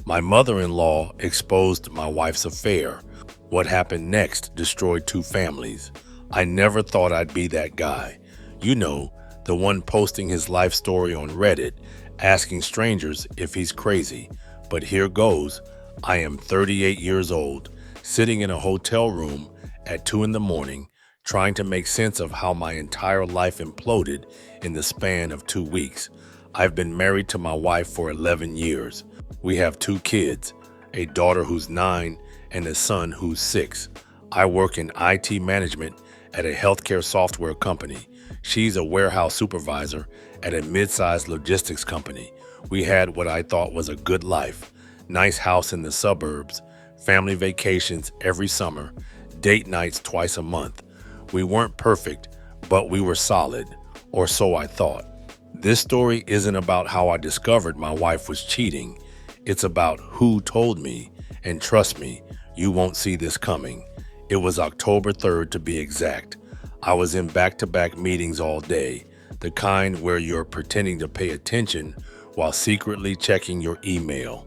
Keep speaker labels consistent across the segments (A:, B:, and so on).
A: My mother-in-law exposed my wife's affair. What happened next destroyed two families. I never thought I'd be that guy. You know, the one posting his life story on Reddit, asking strangers if he's crazy. But here goes. I am 38 years old, sitting in a hotel room at 2 in the morning, trying to make sense of how my entire life imploded in the span of 2 weeks. I've been married to my wife for 11 years. We have two kids, a daughter who's 9 and a son who's 6. I work in IT management at a healthcare software company. She's a warehouse supervisor at a mid-sized logistics company. We had what I thought was a good life. Nice house in the suburbs, family vacations every summer, date nights twice a month. We weren't perfect, but we were solid, or so I thought. This story isn't about how I discovered my wife was cheating. It's about who told me, and trust me, you won't see this coming. It was October 3rd to be exact. I was in back-to-back meetings all day, the kind where you're pretending to pay attention while secretly checking your email.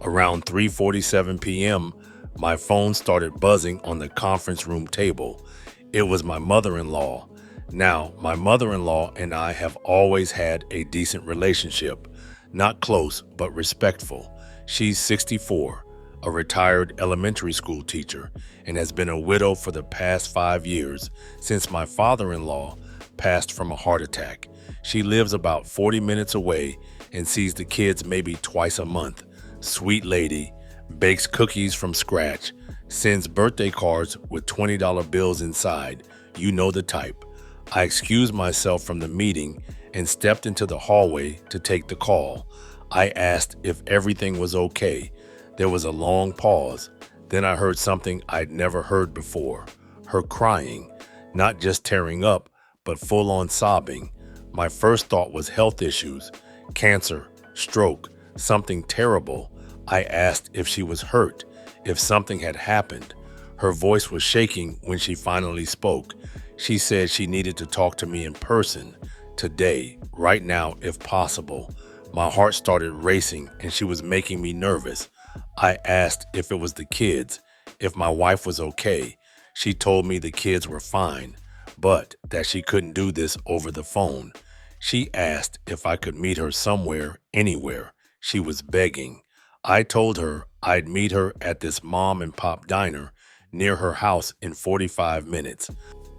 A: Around 3:47 p.m., my phone started buzzing on the conference room table. It was my mother-in-law. Now, my mother-in-law and I have always had a decent relationship. Not close, but respectful. She's 64, a retired elementary school teacher, and has been a widow for the past 5 years since my father-in-law passed from a heart attack. She lives about 40 minutes away and sees the kids maybe twice a month. Sweet lady, bakes cookies from scratch, sends birthday cards with $20 bills inside. You know the type. I excused myself from the meeting and stepped into the hallway to take the call. I asked if everything was okay. There was a long pause. Then I heard something I'd never heard before. Her crying, not just tearing up, but full-on sobbing. My first thought was health issues, cancer, stroke, something terrible. I asked if she was hurt, if something had happened. Her voice was shaking when she finally spoke. She said she needed to talk to me in person, today, right now, if possible. My heart started racing and she was making me nervous. I asked if it was the kids, if my wife was okay. She told me the kids were fine, but that she couldn't do this over the phone. She asked if I could meet her somewhere, anywhere. She was begging. I told her I'd meet her at this mom and pop diner near her house in 45 minutes.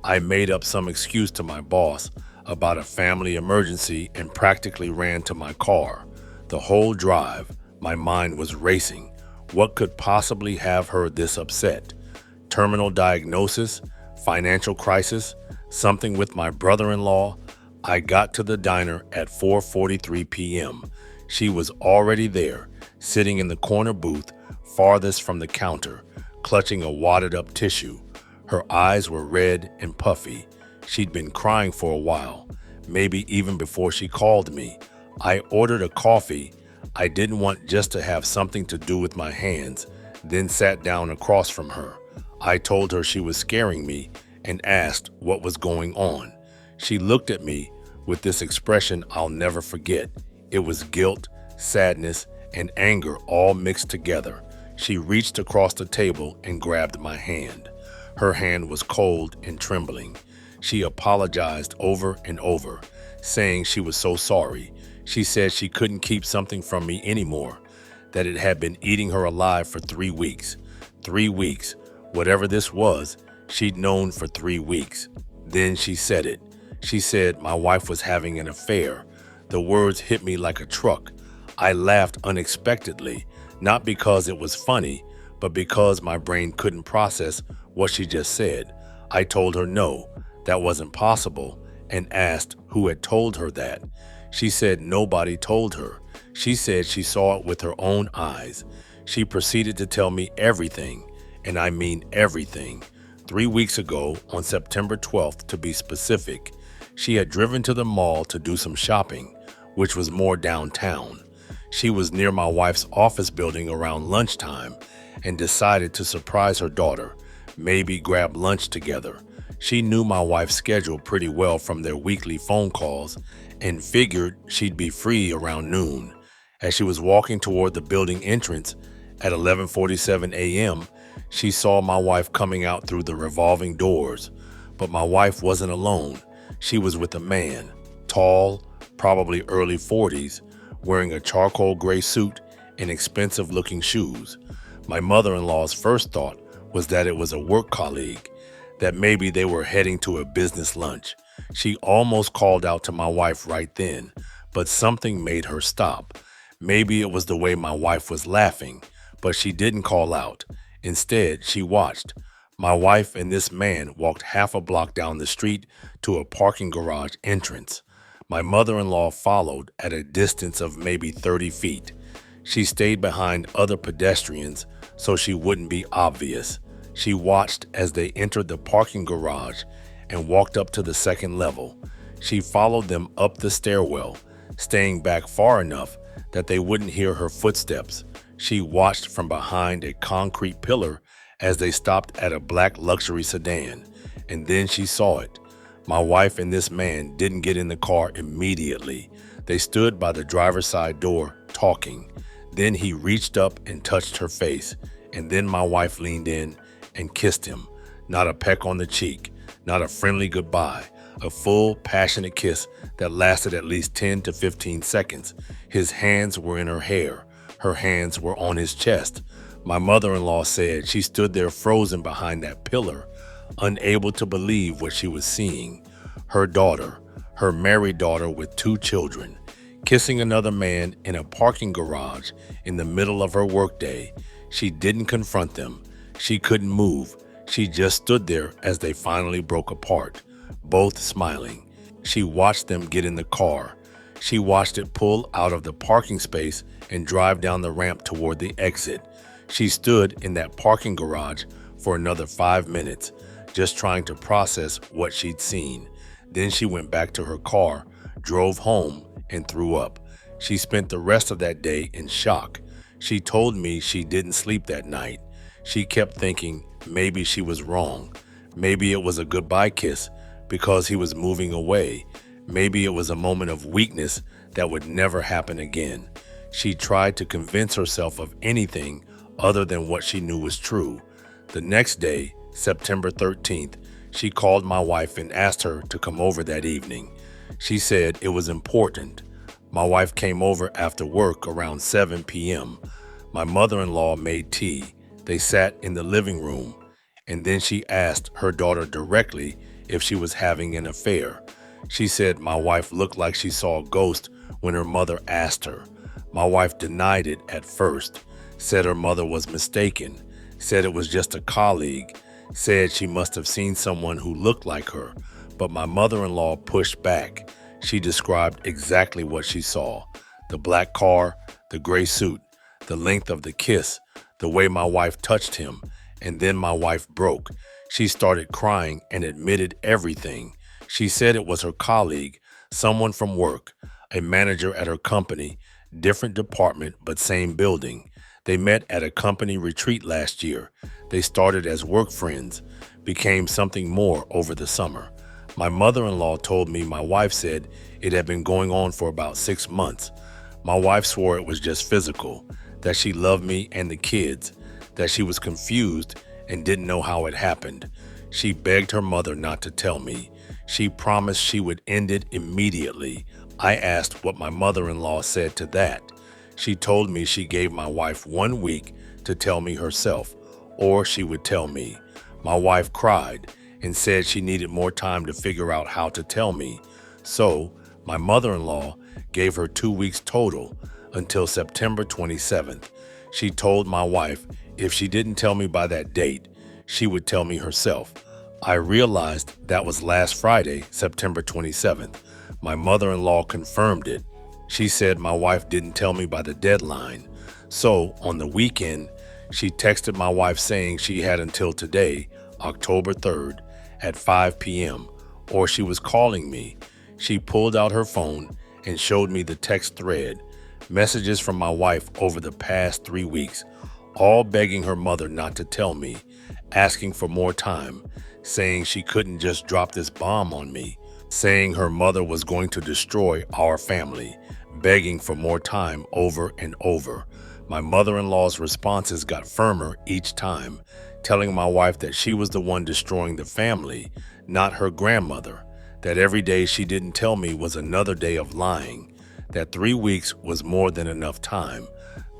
A: I made up some excuse to my boss about a family emergency and practically ran to my car. The whole drive, my mind was racing. What could possibly have her this upset? Terminal diagnosis? Financial crisis? Something with my brother-in-law? I got to the diner at 4:43 p.m. She was already there, sitting in the corner booth, farthest from the counter, clutching a wadded-up tissue. Her eyes were red and puffy. She'd been crying for a while, maybe even before she called me. I ordered a coffee. I didn't want just to have something to do with my hands, then sat down across from her. I told her she was scaring me and asked what was going on. She looked at me with this expression I'll never forget. It was guilt, sadness, and anger all mixed together. She reached across the table and grabbed my hand. Her hand was cold and trembling. She apologized over and over, saying she was so sorry. She said she couldn't keep something from me anymore, that it had been eating her alive for 3 weeks. 3 weeks, whatever this was, she'd known for 3 weeks. Then she said it. She said my wife was having an affair. The words hit me like a truck. I laughed unexpectedly, not because it was funny, but because my brain couldn't process what she just said. I told her no, that wasn't possible, and asked who had told her that. She said nobody told her. She said she saw it with her own eyes. She proceeded to tell me everything, and I mean everything. 3 weeks ago, on September 12th to be specific, she had driven to the mall to do some shopping, which was more downtown. She was near my wife's office building around lunchtime and decided to surprise her daughter, maybe grab lunch together. She knew my wife's schedule pretty well from their weekly phone calls and figured she'd be free around noon. As she was walking toward the building entrance at 11:47 a.m., she saw my wife coming out through the revolving doors. But my wife wasn't alone. She was with a man, tall, probably early 40s, wearing a charcoal gray suit and expensive-looking shoes. My mother-in-law's first thought was that it was a work colleague, that maybe they were heading to a business lunch. She almost called out to my wife right then, but something made her stop. Maybe it was the way my wife was laughing, but she didn't call out. Instead, she watched. My wife and this man walked half a block down the street to a parking garage entrance. My mother-in-law followed at a distance of maybe 30 feet. She stayed behind other pedestrians so she wouldn't be obvious. She watched as they entered the parking garage and walked up to the second level. She followed them up the stairwell, staying back far enough that they wouldn't hear her footsteps. She watched from behind a concrete pillar as they stopped at a black luxury sedan, and then she saw it. My wife and this man didn't get in the car immediately. They stood by the driver's side door talking. Then he reached up and touched her face, and then my wife leaned in and kissed him. Not a peck on the cheek, not a friendly goodbye, a full, passionate kiss that lasted at least 10 to 15 seconds. His hands were in her hair. Her hands were on his chest. My mother-in-law said she stood there frozen behind that pillar, unable to believe what she was seeing. Her daughter, her married daughter with 2 children, kissing another man in a parking garage in the middle of her workday. She didn't confront them. She couldn't move. She just stood there as they finally broke apart, both smiling. She watched them get in the car. She watched it pull out of the parking space and drive down the ramp toward the exit. She stood in that parking garage for another 5 minutes, just trying to process what she'd seen. Then she went back to her car, drove home, and threw up. She spent the rest of that day in shock. She told me she didn't sleep that night. She kept thinking maybe she was wrong. Maybe it was a goodbye kiss because he was moving away. Maybe it was a moment of weakness that would never happen again. She tried to convince herself of anything other than what she knew was true. The next day, September 13th, she called my wife and asked her to come over that evening. She said it was important. My wife came over after work around 7 p.m. My mother-in-law made tea. They sat in the living room, and then she asked her daughter directly if she was having an affair. She said my wife looked like she saw a ghost when her mother asked her. My wife denied it at first, said her mother was mistaken, said it was just a colleague, said she must have seen someone who looked like her, but my mother-in-law pushed back. She described exactly what she saw: the black car, the gray suit, the length of the kiss, the way my wife touched him, and then my wife broke. She started crying and admitted everything. She said it was her colleague, someone from work, a manager at her company, different department but same building. They met at a company retreat last year. They started as work friends, became something more over the summer. My mother-in-law told me my wife said it had been going on for about 6 months. My wife swore it was just physical, that she loved me and the kids, that she was confused and didn't know how it happened. She begged her mother not to tell me. She promised she would end it immediately. I asked what my mother-in-law said to that. She told me she gave my wife 1 week to tell me herself, or she would tell me. My wife cried and said she needed more time to figure out how to tell me. So, my mother-in-law gave her 2 weeks total until September 27th. She told my wife if she didn't tell me by that date, she would tell me herself. I realized that was last Friday, September 27th. My mother-in-law confirmed it. She said my wife didn't tell me by the deadline. So, on the weekend, she texted my wife saying she had until today, October 3rd, at 5 p.m., or she was calling me. She pulled out her phone and showed me the text thread, messages from my wife over the past 3 weeks, all begging her mother not to tell me, asking for more time, saying she couldn't just drop this bomb on me, saying her mother was going to destroy our family, begging for more time over and over. My mother-in-law's responses got firmer each time, telling my wife that she was the one destroying the family, not her grandmother, that every day she didn't tell me was another day of lying, that 3 weeks was more than enough time.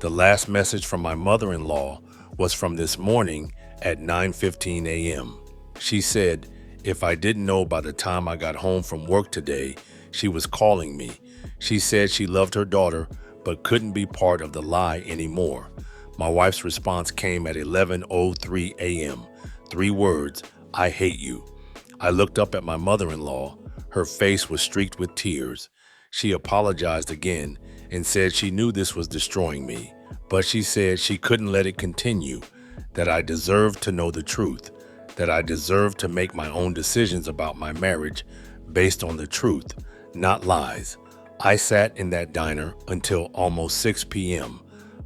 A: The last message from my mother-in-law was from this morning at 9:15 a.m. She said, if I didn't know by the time I got home from work today, she was calling me. She said she loved her daughter, but couldn't be part of the lie anymore. My wife's response came at 11:03 a.m. 3 words, I hate you. I looked up at my mother-in-law. Her face was streaked with tears. She apologized again and said she knew this was destroying me, but she said she couldn't let it continue, that I deserved to know the truth, that I deserved to make my own decisions about my marriage based on the truth, not lies. I sat in that diner until almost 6 p.m.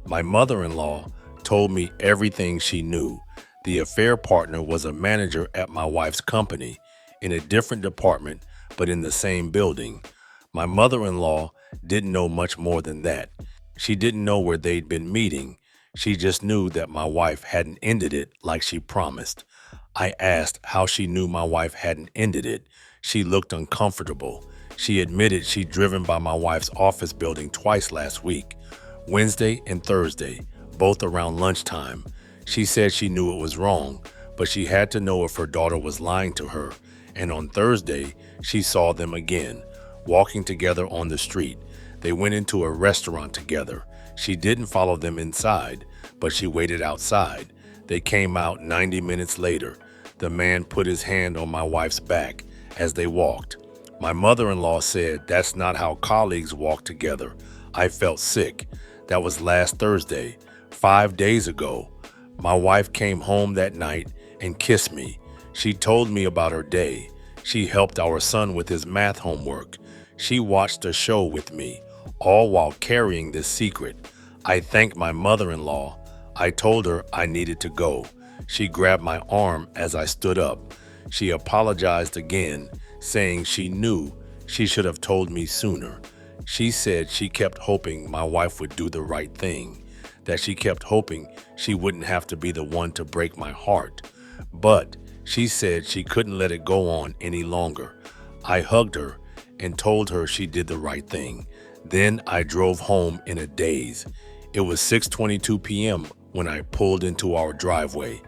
A: My mother-in-law told me everything she knew. The affair partner was a manager at my wife's company, in a different department, but in the same building. My mother-in-law didn't know much more than that. She didn't know where they'd been meeting. She just knew that my wife hadn't ended it like she promised. I asked how she knew my wife hadn't ended it. She looked uncomfortable. She admitted she'd driven by my wife's office building twice last week, Wednesday and Thursday, both around lunchtime. She said she knew it was wrong, but she had to know if her daughter was lying to her. And on Thursday, she saw them again, walking together on the street. They went into a restaurant together. She didn't follow them inside, but she waited outside. They came out 90 minutes later. The man put his hand on my wife's back as they walked. My mother-in-law said that's not how colleagues walk together. I felt sick. That was last Thursday. 5 days ago, my wife came home that night and kissed me. She told me about her day. She helped our son with his math homework. She watched a show with me, all while carrying this secret. I thanked my mother-in-law. I told her I needed to go. She grabbed my arm as I stood up. She apologized again, saying she knew she should have told me sooner. She said she kept hoping my wife would do the right thing, that she kept hoping she wouldn't have to be the one to break my heart. But she said she couldn't let it go on any longer. I hugged her and told her she did the right thing. Then I drove home in a daze. It was 6:22 p.m. when I pulled into our driveway.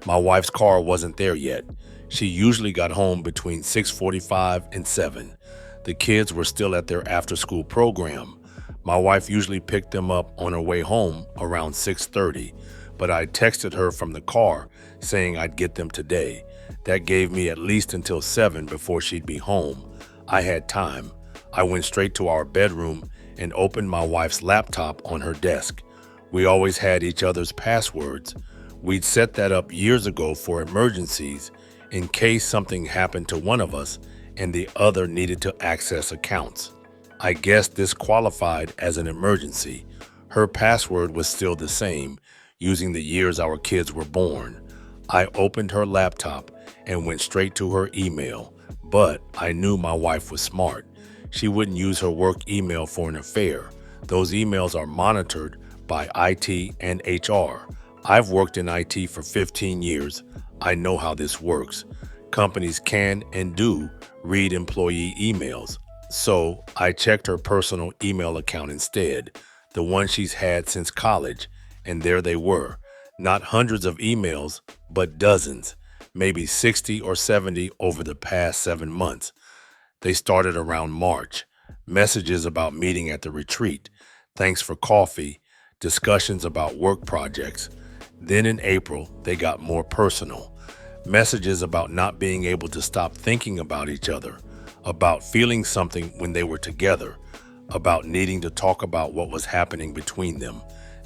A: My wife's car wasn't there yet. She usually got home between 6:45 and 7. The kids were still at their after-school program. My wife usually picked them up on her way home around 6:30, but I texted her from the car saying I'd get them today. That gave me at least until 7 before she'd be home. I had time. I went straight to our bedroom and opened my wife's laptop on her desk. We always had each other's passwords. We'd set that up years ago for emergencies in case something happened to one of us and the other needed to access accounts. I guess this qualified as an emergency. Her password was still the same, using the years our kids were born. I opened her laptop and went straight to her email, but I knew my wife was smart. She wouldn't use her work email for an affair. Those emails are monitored by IT and HR. I've worked in IT for 15 years. I know how this works. Companies can and do read employee emails. So I checked her personal email account instead, the one she's had since college, and there they were. Not hundreds of emails, but dozens, maybe 60 or 70 over the past 7 months. They started around March. Messages about meeting at the retreat, thanks for coffee, discussions about work projects. Then in April, they got more personal. Messages about not being able to stop thinking about each other, about feeling something when they were together, about needing to talk about what was happening between them.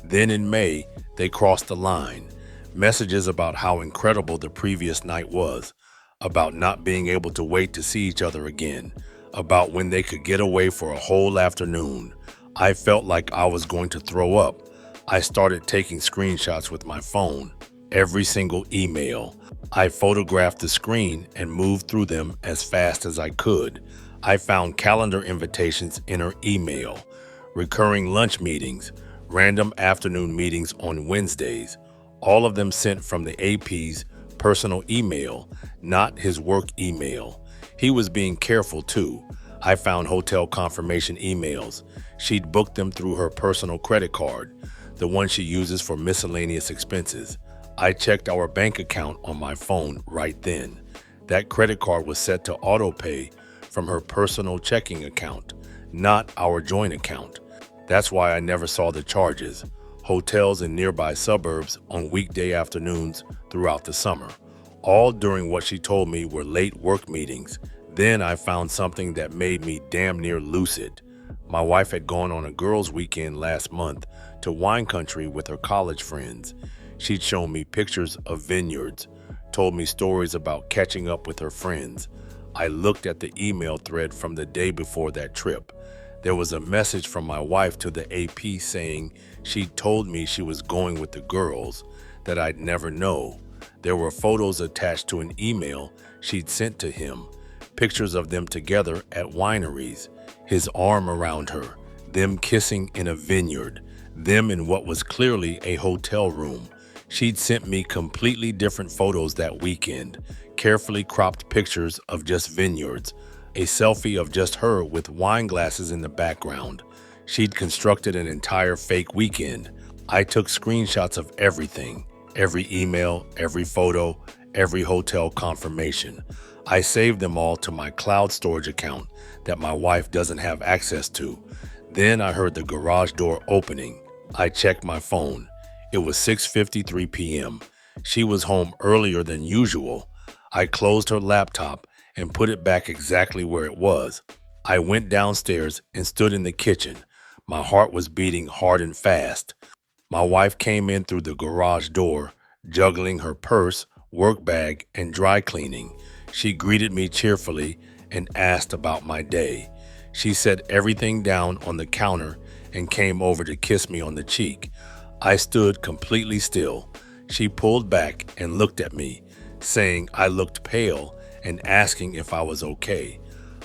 A: Then in May, they crossed the line. Messages about how incredible the previous night was, about not being able to wait to see each other again, about when they could get away for a whole afternoon. I felt like I was going to throw up. I started taking screenshots with my phone. Every single email. I photographed the screen and moved through them as fast as I could. I found calendar invitations in her email, recurring lunch meetings, random afternoon meetings on Wednesdays, all of them sent from the AP's personal email, not his work email. He was being careful too. I found hotel confirmation emails. She'd booked them through her personal credit card, the one she uses for miscellaneous expenses. I checked our bank account on my phone right then. That credit card was set to autopay from her personal checking account, not our joint account. That's why I never saw the charges. Hotels in nearby suburbs on weekday afternoons throughout the summer, all during what she told me were late work meetings. Then I found something that made me damn near lucid. My wife had gone on a girls' weekend last month to wine country with her college friends. She'd shown me pictures of vineyards, told me stories about catching up with her friends. I looked at the email thread from the day before that trip. There was a message from my wife to the AP saying she'd told me she was going with the girls, that I'd never know. There were photos attached to an email she'd sent to him, pictures of them together at wineries, his arm around her, them kissing in a vineyard, them in what was clearly a hotel room. She'd sent me completely different photos that weekend, carefully cropped pictures of just vineyards, a selfie of just her with wine glasses in the background. She'd constructed an entire fake weekend. I took screenshots of everything, every email, every photo, every hotel confirmation. I saved them all to my cloud storage account that my wife doesn't have access to. Then I heard the garage door opening. I checked my phone. It was 6:53 p.m. She was home earlier than usual. I closed her laptop and put it back exactly where it was. I went downstairs and stood in the kitchen. My heart was beating hard and fast. My wife came in through the garage door, juggling her purse, work bag, and dry cleaning. She greeted me cheerfully and asked about my day. She set everything down on the counter and came over to kiss me on the cheek. I stood completely still. She pulled back and looked at me, saying I looked pale and asking if I was okay.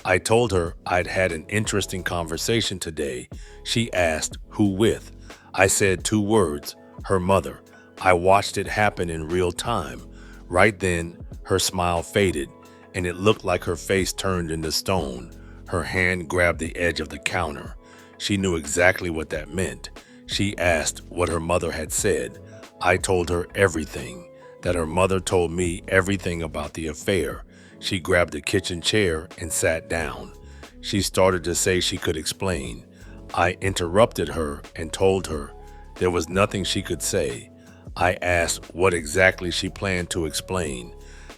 A: I told her I'd had an interesting conversation today. She asked, who with? I said 2 words, her mother. I watched it happen in real time. Right then, her smile faded, and it looked like her face turned into stone. Her hand grabbed the edge of the counter. She knew exactly what that meant. She asked what her mother had said. I told her everything, that her mother told me everything about the affair. She grabbed a kitchen chair and sat down. She started to say she could explain. I interrupted her and told her there was nothing she could say. I asked what exactly she planned to explain,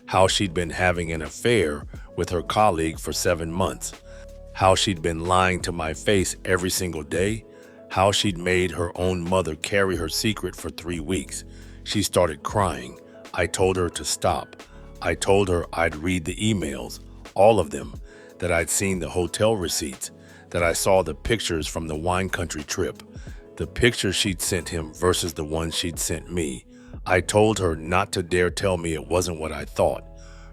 A: how she'd been having an affair with her colleague for 7 months, how she'd been lying to my face every single day, how she'd made her own mother carry her secret for 3 weeks. She started crying. I told her to stop. I told her I'd read the emails, all of them, that I'd seen the hotel receipts, that I saw the pictures from the wine country trip, the pictures she'd sent him versus the ones she'd sent me. I told her not to dare tell me it wasn't what I thought.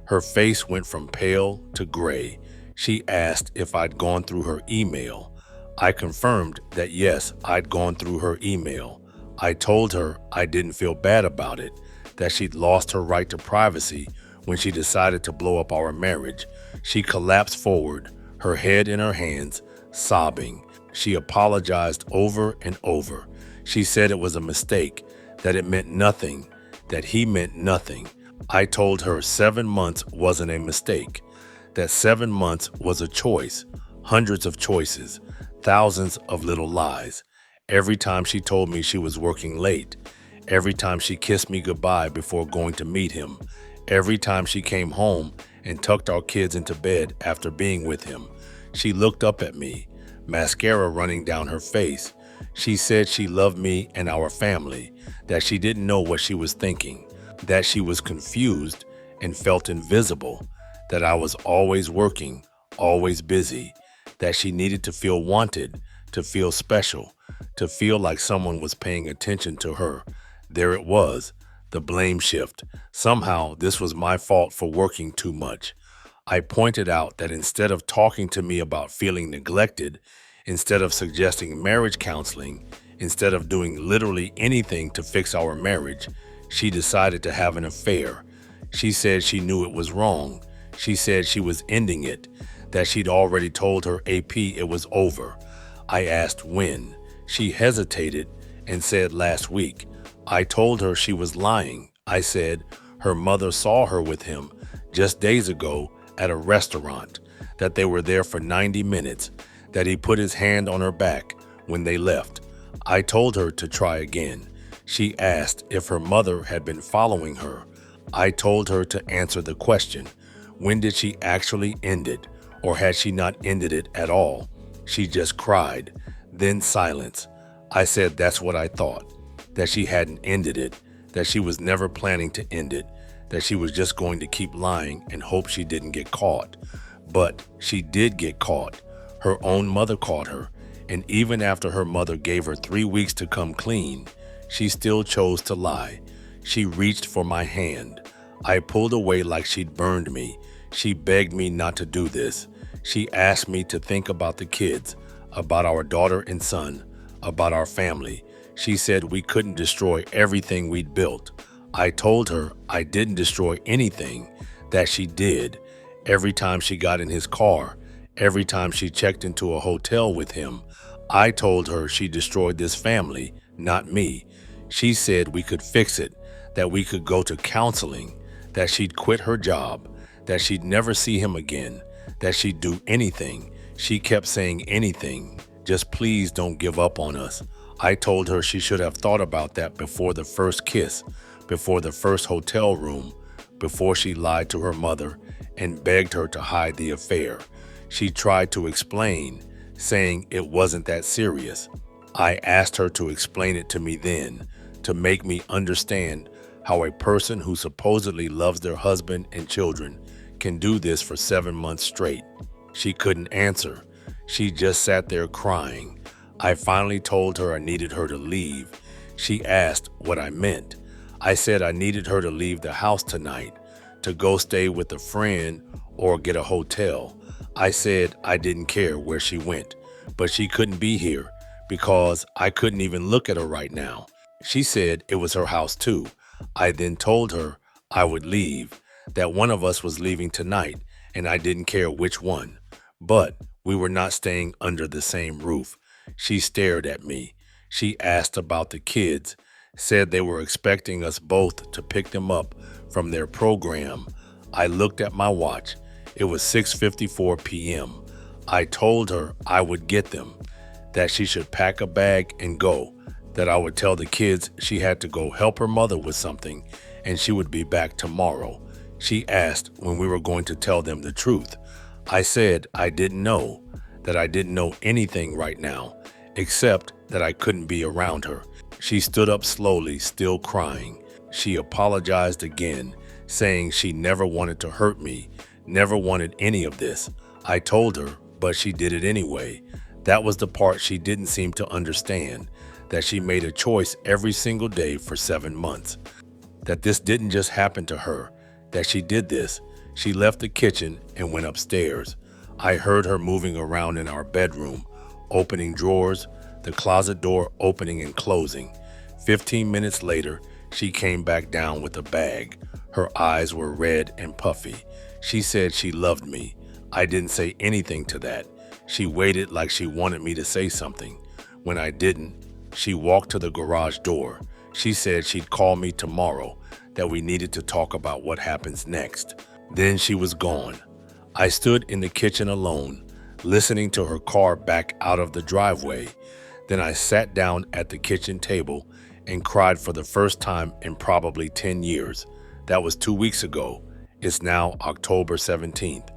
A: Her face went from pale to gray. She asked if I'd gone through her email. I confirmed that yes, I'd gone through her email. I told her I didn't feel bad about it, that she'd lost her right to privacy when she decided to blow up our marriage. She collapsed forward, her head in her hands, sobbing. She apologized over and over. She said it was a mistake, that it meant nothing, that he meant nothing. I told her 7 months wasn't a mistake, that 7 months was a choice, hundreds of choices, thousands of little lies. Every time she told me she was working late, every time she kissed me goodbye before going to meet him, every time she came home and tucked our kids into bed after being with him. She looked up at me, mascara running down her face. She said she loved me and our family, that she didn't know what she was thinking, that she was confused and felt invisible, that I was always working, always busy, that she needed to feel wanted, to feel special, to feel like someone was paying attention to her. There it was, the blame shift. Somehow this was my fault for working too much. I pointed out that instead of talking to me about feeling neglected, Instead of suggesting marriage counseling, instead of doing literally anything to fix our marriage, she decided to have an affair. She said she knew it was wrong. She said she was ending it, that she'd already told her AP it was over. I asked when. She hesitated and said last week. I told her she was lying. I said her mother saw her with him just days ago at a restaurant, that they were there for 90 minutes, that he put his hand on her back when they left. I told her to try again. She asked if her mother had been following her. I told her to answer the question. When did she actually end it? Or had she not ended it at all? She just cried, then silence. I said that's what I thought, that she hadn't ended it, that she was never planning to end it, that she was just going to keep lying and hope she didn't get caught. But she did get caught. Her own mother caught her, and even after her mother gave her 3 weeks to come clean, she still chose to lie. She reached for my hand. I pulled away like she'd burned me. She begged me not to do this. She asked me to think about the kids, about our daughter and son, about our family. She said we couldn't destroy everything we'd built. I told her I didn't destroy anything, that she did. Every time she got in his car, every time she checked into a hotel with him, I told her she destroyed this family, not me. She said we could fix it, that we could go to counseling, that she'd quit her job, that she'd never see him again, that she'd do anything. She kept saying anything. Just please don't give up on us. I told her she should have thought about that before the first kiss, before the first hotel room, before she lied to her mother and begged her to hide the affair. She tried to explain, saying it wasn't that serious. I asked her to explain it to me then, to make me understand how a person who supposedly loves their husband and children can do this for 7 months straight. She couldn't answer. She just sat there crying. I finally told her I needed her to leave. She asked what I meant. I said I needed her to leave the house tonight, to go stay with a friend or get a hotel. I said I didn't care where she went, but she couldn't be here because I couldn't even look at her right now. She said it was her house too. I then told her I would leave, that one of us was leaving tonight, and I didn't care which one. But we were not staying under the same roof. She stared at me. She asked about the kids, said they were expecting us both to pick them up from their program. I looked at my watch. It was 6:54 p.m. I told her I would get them, that she should pack a bag and go, that I would tell the kids she had to go help her mother with something and she would be back tomorrow. She asked when we were going to tell them the truth. I said I didn't know, that I didn't know anything right now, except that I couldn't be around her. She stood up slowly, still crying. She apologized again, saying she never wanted to hurt me, never wanted any of this. I told her, but she did it anyway. That was the part she didn't seem to understand, that she made a choice every single day for 7 months, that this didn't just happen to her, that she did this. She left the kitchen and went upstairs. I heard her moving around in our bedroom, opening drawers, the closet door opening and closing. 15 minutes later, she came back down with a bag. Her eyes were red and puffy. She said she loved me. I didn't say anything to that. She waited like she wanted me to say something. When I didn't, she walked to the garage door. She said she'd call me tomorrow, that we needed to talk about what happens next. Then she was gone. I stood in the kitchen alone, listening to her car back out of the driveway. Then I sat down at the kitchen table and cried for the first time in probably 10 years. That was 2 weeks ago. It's now October 17th.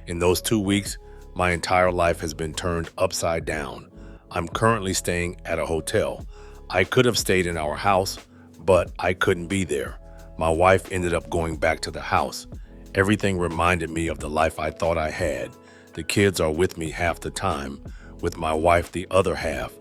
A: In those 2 weeks, my entire life has been turned upside down. I'm currently staying at a hotel. I could have stayed in our house, but I couldn't be there. My wife ended up going back to the house. Everything reminded me of the life I thought I had. The kids are with me half the time, with my wife the other half.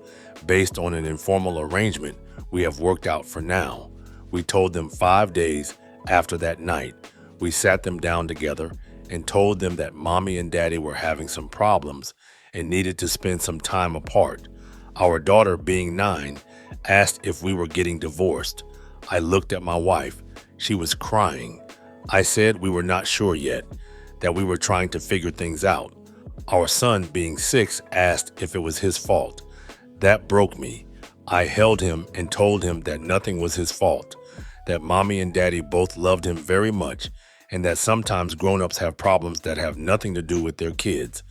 A: Based on an informal arrangement we have worked out for now. We told them 5 days after that night. We sat them down together and told them that mommy and daddy were having some problems and needed to spend some time apart. Our daughter, being 9, asked if we were getting divorced. I looked at my wife. She was crying. I said we were not sure yet, that we were trying to figure things out. Our son, being 6, asked if it was his fault. That broke me. I held him and told him that nothing was his fault, that mommy and daddy both loved him very much, and that sometimes grown-ups have problems that have nothing to do with their kids.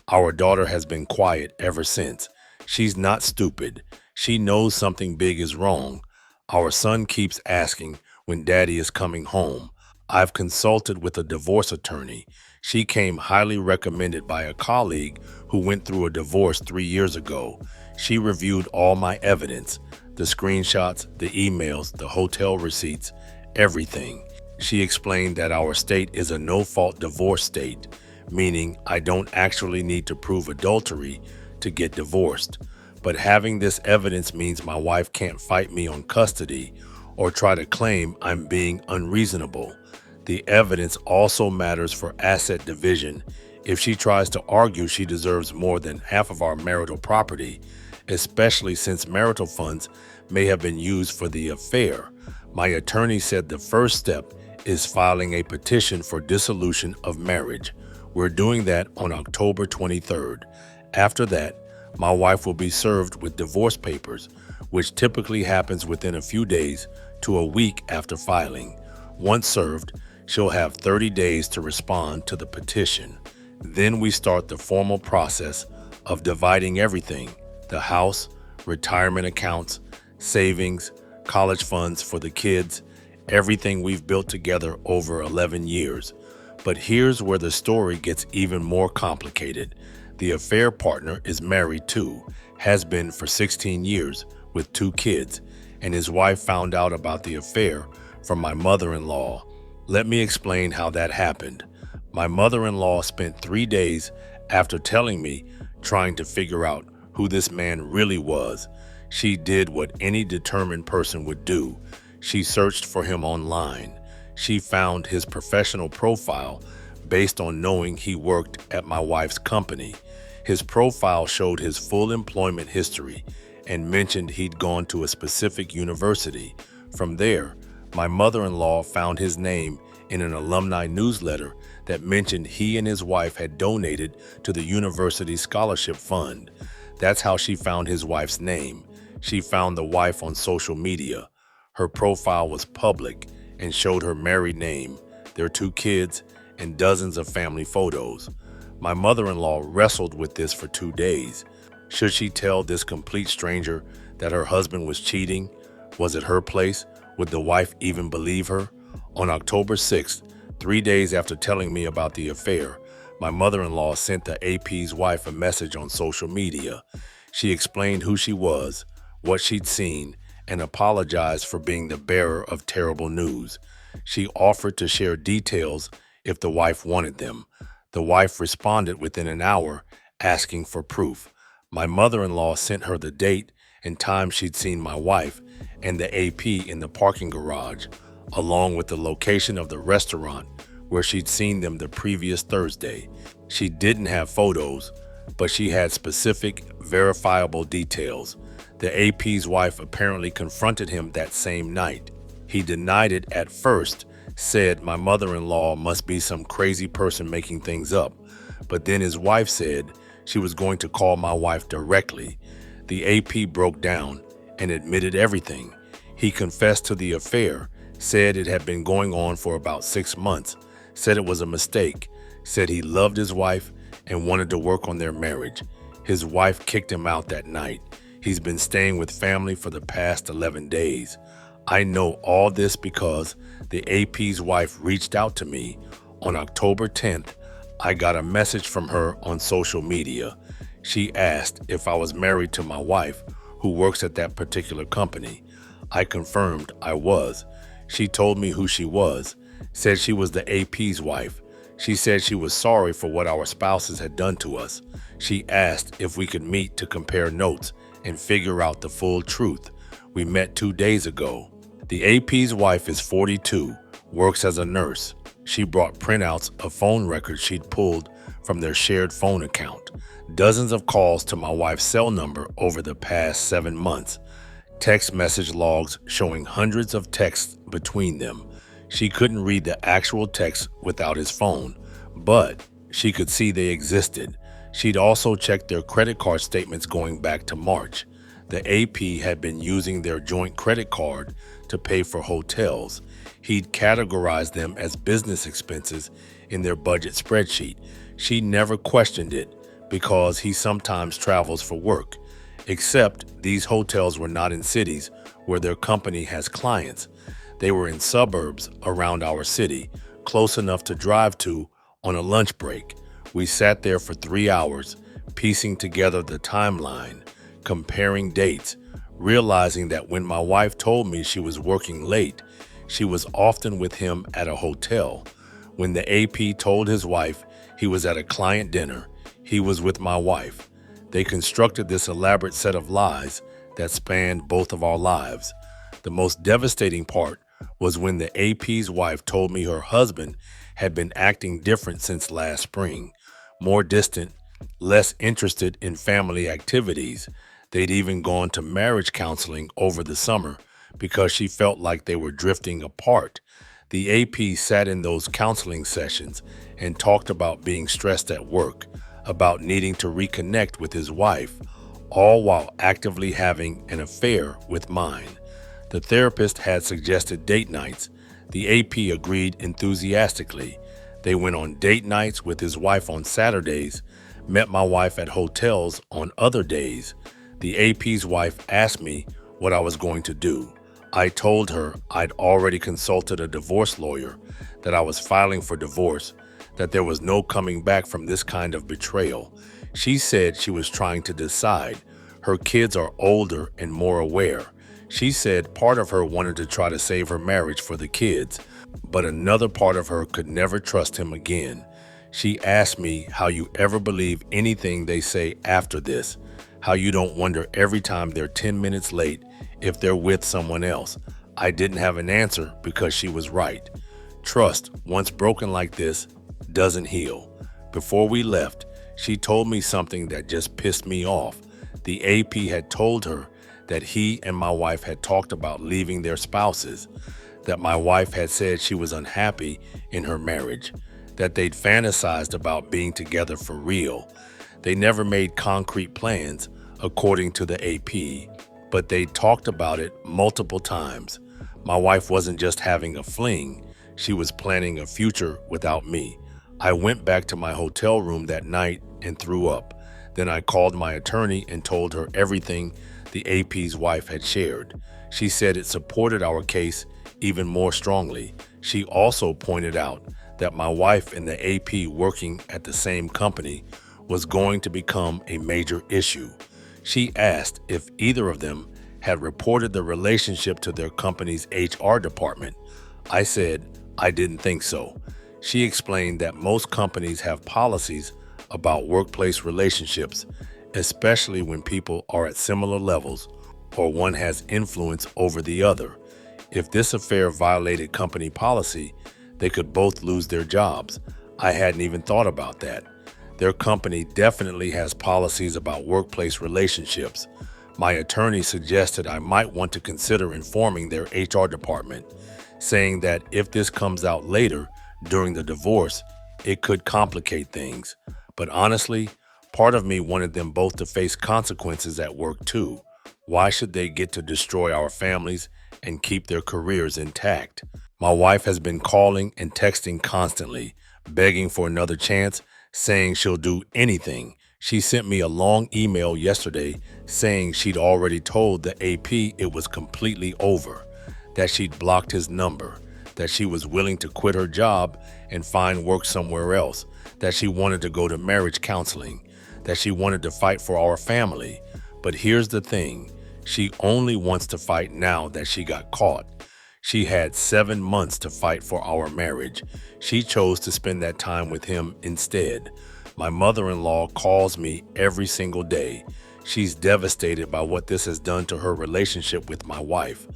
A: Our daughter has been quiet ever since. She's not stupid. She knows something big is wrong. Our son keeps asking when daddy is coming home. I've consulted with a divorce attorney. She came highly recommended by a colleague who went through a divorce 3 years ago. She reviewed all my evidence, the screenshots, the emails, the hotel receipts, everything. She explained that our state is a no-fault divorce state, meaning I don't actually need to prove adultery to get divorced. But having this evidence means my wife can't fight me on custody or try to claim I'm being unreasonable. The evidence also matters for asset division. If she tries to argue she deserves more than half of our marital property, especially since marital funds may have been used for the affair, my attorney said the first step is filing a petition for dissolution of marriage. We're doing that on October 23rd. After that, my wife will be served with divorce papers, which typically happens within a few days to a week after filing. Once served, she'll have 30 days to respond to the petition. Then we start the formal process of dividing everything: the house, retirement accounts, savings, college funds for the kids, everything we've built together over 11 years. But here's where the story gets even more complicated. The affair partner is married too, has been for 16 years with 2 kids, and his wife found out about the affair from my mother-in-law. Let me explain how that happened. My mother-in-law spent 3 days after telling me trying to figure out who this man really was. She did what any determined person would do. She searched for him online. She found his professional profile based on knowing he worked at my wife's company. His profile showed his full employment history and mentioned he'd gone to a specific university. From there, my mother-in-law found his name in an alumni newsletter that mentioned he and his wife had donated to the university scholarship fund. That's how she found his wife's name. She found the wife on social media. Her profile was public and showed her married name, their 2 kids, and dozens of family photos. My mother-in-law wrestled with this for 2 days. Should she tell this complete stranger that her husband was cheating? Was it her place? Would the wife even believe her? On October 6th, 3 days after telling me about the affair, my mother-in-law sent the AP's wife a message on social media. She explained who she was, what she'd seen, and apologized for being the bearer of terrible news. She offered to share details if the wife wanted them. The wife responded within an hour, asking for proof. My mother-in-law sent her the date and time she'd seen my wife and the AP in the parking garage, along with the location of the restaurant where she'd seen them the previous Thursday. She didn't have photos, but she had specific, verifiable details. The AP's wife apparently confronted him that same night. He denied it at first, said my mother-in-law must be some crazy person making things up, but then his wife said she was going to call my wife directly. The AP broke down and admitted everything. He confessed to the affair, said it had been going on for about 6 months, said it was a mistake, said he loved his wife and wanted to work on their marriage. His wife kicked him out that night. He's been staying with family for the past 11 days. I know all this because the AP's wife reached out to me. On October 10th, I got a message from her on social media. She asked if I was married to my wife, who works at that particular company. I confirmed I was. She told me who she was, said she was the AP's wife. She said she was sorry for what our spouses had done to us. She asked if we could meet to compare notes and figure out the full truth. We met 2 days ago. The AP's wife is 42, works as a nurse. She brought printouts of phone records she'd pulled from their shared phone account. Dozens of calls to my wife's cell number over the past 7 months. Text message logs showing hundreds of texts between them. She couldn't read the actual text without his phone, but she could see they existed. She'd also checked their credit card statements going back to March. The AP had been using their joint credit card to pay for hotels. He'd categorized them as business expenses in their budget spreadsheet. She never questioned it because he sometimes travels for work. Except these hotels were not in cities where their company has clients. They were in suburbs around our city, close enough to drive to on a lunch break. We sat there for 3 hours, piecing together the timeline, comparing dates, realizing that when my wife told me she was working late, she was often with him at a hotel. When the AP told his wife he was at a client dinner, he was with my wife. They constructed this elaborate set of lies that spanned both of our lives. The most devastating part was when the AP's wife told me her husband had been acting different since last spring, more distant, less interested in family activities. They'd even gone to marriage counseling over the summer because she felt like they were drifting apart. The AP sat in those counseling sessions and talked about being stressed at work, about needing to reconnect with his wife, all while actively having an affair with mine. The therapist had suggested date nights. The AP agreed enthusiastically. They went on date nights with his wife on Saturdays, met my wife at hotels on other days. The AP's wife asked me what I was going to do. I told her I'd already consulted a divorce lawyer, that I was filing for divorce, that there was no coming back from this kind of betrayal. She said she was trying to decide. Her kids are older and more aware. She said part of her wanted to try to save her marriage for the kids, but another part of her could never trust him again. She asked me how you ever believe anything they say after this, how you don't wonder every time they're 10 minutes late if they're with someone else. I didn't have an answer because she was right. Trust, once broken like this, doesn't heal. Before we left, she told me something that just pissed me off. The AP had told her that he and my wife had talked about leaving their spouses, that my wife had said she was unhappy in her marriage, that they'd fantasized about being together for real. They never made concrete plans, according to the AP, but they talked about it multiple times. My wife wasn't just having a fling, she was planning a future without me. I went back to my hotel room that night and threw up. Then I called my attorney and told her everything the AP's wife had shared. She said it supported our case even more strongly. She also pointed out that my wife and the AP working at the same company was going to become a major issue. She asked if either of them had reported the relationship to their company's HR department. I said I didn't think so. She explained that most companies have policies about workplace relationships, especially when people are at similar levels or one has influence over the other. If this affair violated company policy, they could both lose their jobs. I hadn't even thought about that. Their company definitely has policies about workplace relationships. My attorney suggested I might want to consider informing their HR department, saying that if this comes out later during the divorce, it could complicate things. But honestly, part of me wanted them both to face consequences at work too. Why should they get to destroy our families and keep their careers intact? My wife has been calling and texting constantly, begging for another chance, saying she'll do anything. She sent me a long email yesterday saying she'd already told the AP it was completely over, that she'd blocked his number, that she was willing to quit her job and find work somewhere else, that she wanted to go to marriage counseling, that she wanted to fight for our family. But here's the thing, she only wants to fight now that she got caught. She had 7 months to fight for our marriage. She chose to spend that time with him instead. My mother-in-law calls me every single day. She's devastated by what this has done to her relationship with my wife.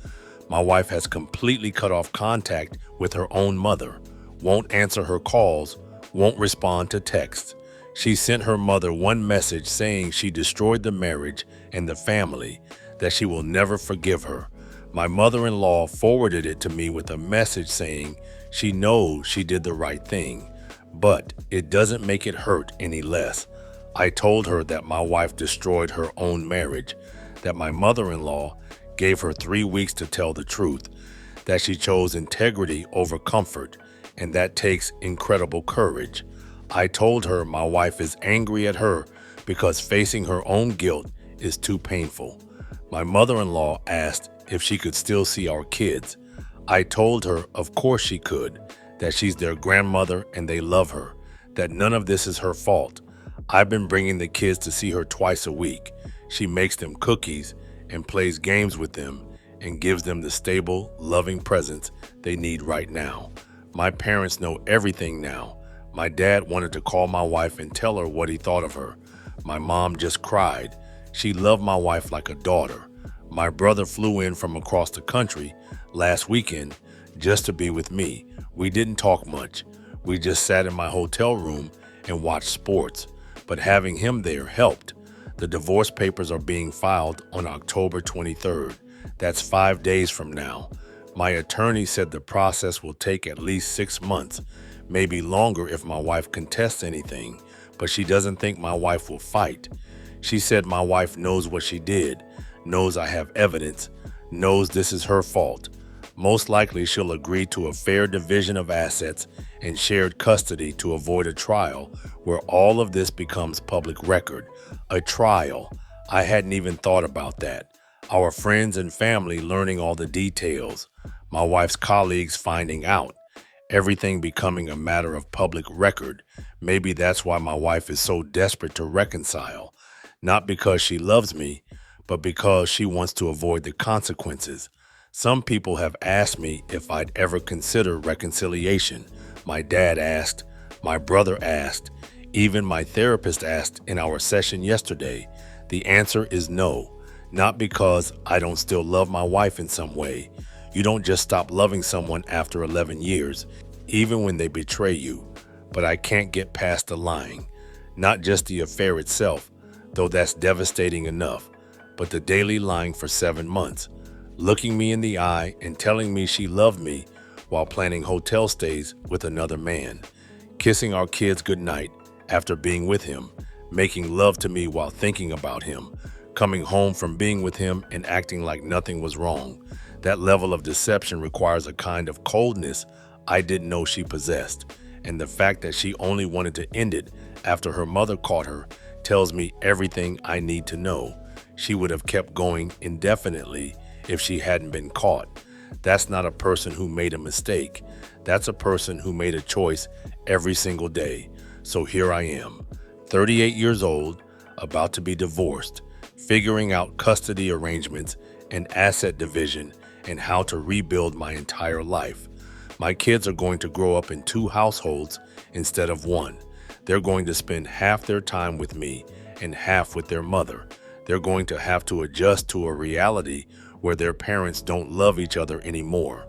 A: My wife has completely cut off contact with her own mother, won't answer her calls, won't respond to texts. She sent her mother one message saying she destroyed the marriage and the family, that she will never forgive her. My mother-in-law forwarded it to me with a message saying she knows she did the right thing, but it doesn't make it hurt any less. I told her that my wife destroyed her own marriage, that my mother-in-law gave her 3 weeks to tell the truth, that she chose integrity over comfort, and that takes incredible courage. I told her my wife is angry at her because facing her own guilt is too painful. My mother-in-law asked if she could still see our kids. I told her of course she could, that she's their grandmother and they love her, that none of this is her fault. I've been bringing the kids to see her twice a week. She makes them cookies and plays games with them and gives them the stable, loving presence they need right now. My parents know everything now. My dad wanted to call my wife and tell her what he thought of her. My mom just cried. She loved my wife like a daughter. My brother flew in from across the country last weekend just to be with me. We didn't talk much. We just sat in my hotel room and watched sports. But having him there helped. The divorce papers are being filed on October 23rd. That's 5 days from now. My attorney said the process will take at least 6 months, maybe longer if my wife contests anything, but she doesn't think my wife will fight. She said my wife knows what she did, knows I have evidence, knows this is her fault. Most likely she'll agree to a fair division of assets and shared custody to avoid a trial where all of this becomes public record. A trial. I hadn't even thought about that. Our friends and family learning all the details. My wife's colleagues finding out. Everything becoming a matter of public record. Maybe that's why my wife is so desperate to reconcile. Not because she loves me, but because she wants to avoid the consequences. Some people have asked me if I'd ever consider reconciliation. My dad asked, my brother asked, even my therapist asked in our session yesterday. The answer is no. Not because I don't still love my wife in some way. You don't just stop loving someone after 11 years, even when they betray you. But I can't get past the lying. Not just the affair itself, though that's devastating enough, but the daily lying for 7 months, looking me in the eye and telling me she loved me while planning hotel stays with another man, kissing our kids goodnight after being with him, making love to me while thinking about him, coming home from being with him and acting like nothing was wrong. That level of deception requires a kind of coldness I didn't know she possessed, and the fact that she only wanted to end it after her mother caught her tells me everything I need to know. She would have kept going indefinitely if she hadn't been caught. That's not a person who made a mistake. That's a person who made a choice every single day. So here I am, 38 years old, about to be divorced, figuring out custody arrangements and asset division and how to rebuild my entire life. My kids are going to grow up in 2 households instead of 1. They're going to spend half their time with me and half with their mother. They're going to have to adjust to a reality where their parents don't love each other anymore.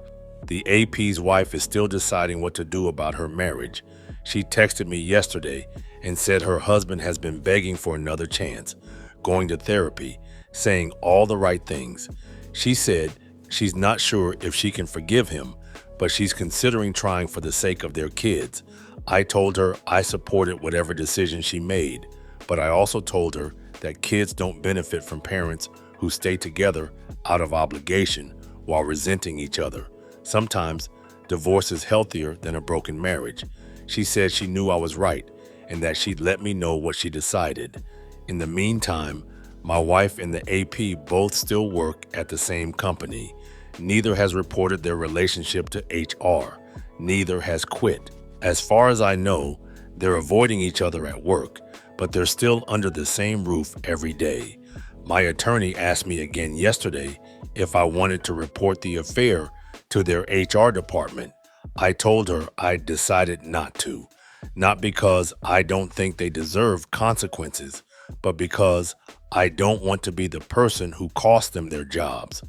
A: The AP's wife is still deciding what to do about her marriage. She texted me yesterday and said her husband has been begging for another chance, going to therapy, saying all the right things. She said she's not sure if she can forgive him, but she's considering trying for the sake of their kids. I told her I supported whatever decision she made, but I also told her that kids don't benefit from parents who stay together out of obligation while resenting each other. Sometimes divorce is healthier than a broken marriage. She said she knew I was right and that she'd let me know what she decided. In the meantime, my wife and the AP both still work at the same company. Neither has reported their relationship to HR. Neither has quit. As far as I know, they're avoiding each other at work, but they're still under the same roof every day. My attorney asked me again yesterday if I wanted to report the affair to their HR department. I told her I'd decided not to, not because I don't think they deserve consequences, but because I don't want to be the person who cost them their jobs.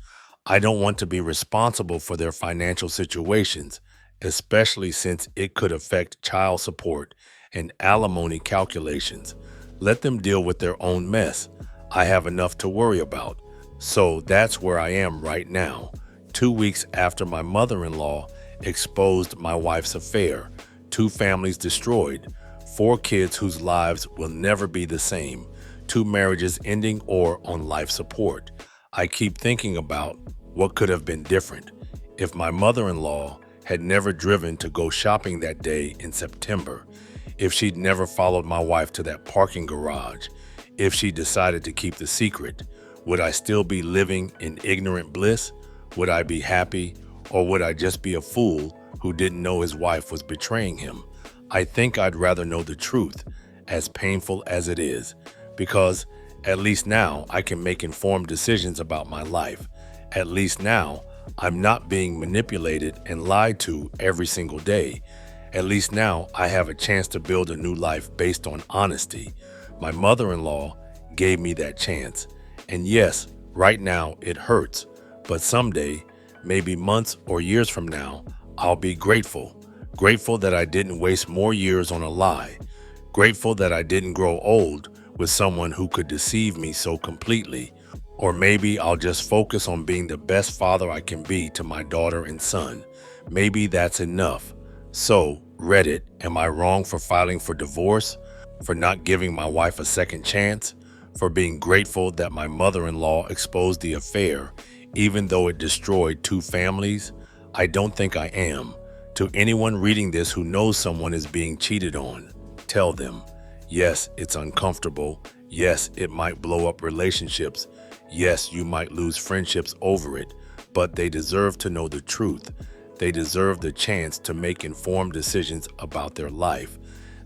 A: I don't want to be responsible for their financial situations, especially since it could affect child support and alimony calculations. Let them deal with their own mess. I have enough to worry about. So that's where I am right now, 2 weeks after my mother in law exposed my wife's affair, 2 families destroyed, 4 kids whose lives will never be the same, 2 marriages ending or on life support. I keep thinking about what could have been different if my mother in law had never driven to go shopping that day in September, if she'd never followed my wife to that parking garage, if she decided to keep the secret. Would I still be living in ignorant bliss? Would I be happy? Or would I just be a fool who didn't know his wife was betraying him? I think I'd rather know the truth, as painful as it is, because at least now I can make informed decisions about my life. At least now I'm not being manipulated and lied to every single day. At least now I have a chance to build a new life based on honesty. My mother in law gave me that chance. And yes, right now it hurts, but someday, maybe months or years from now, I'll be grateful. Grateful that I didn't waste more years on a lie. Grateful that I didn't grow old with someone who could deceive me so completely. Or maybe I'll just focus on being the best father I can be to my daughter and son. Maybe that's enough. So, Reddit, am I wrong for filing for divorce? For not giving my wife a second chance? For being grateful that my mother-in-law exposed the affair, even though it destroyed 2 families? I don't think I am. To anyone reading this who knows someone is being cheated on, tell them, yes, it's uncomfortable. Yes, it might blow up relationships. Yes, you might lose friendships over it, but they deserve to know the truth. They deserve the chance to make informed decisions about their life.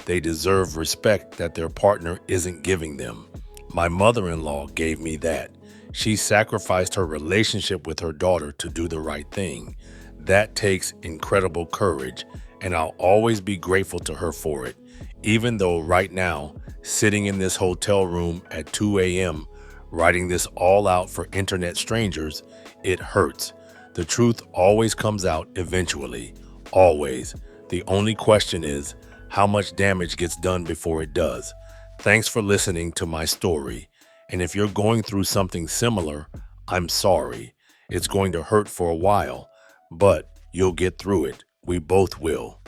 A: They deserve respect that their partner isn't giving them. My mother-in-law gave me that. She sacrificed her relationship with her daughter to do the right thing. That takes incredible courage, and I'll always be grateful to her for it. Even though right now, sitting in this hotel room at 2 a.m., writing this all out for internet strangers, it hurts. The truth always comes out eventually. Always. The only question is, how much damage gets done before it does? Thanks for listening to my story. And if you're going through something similar, I'm sorry. It's going to hurt for a while, but you'll get through it. We both will.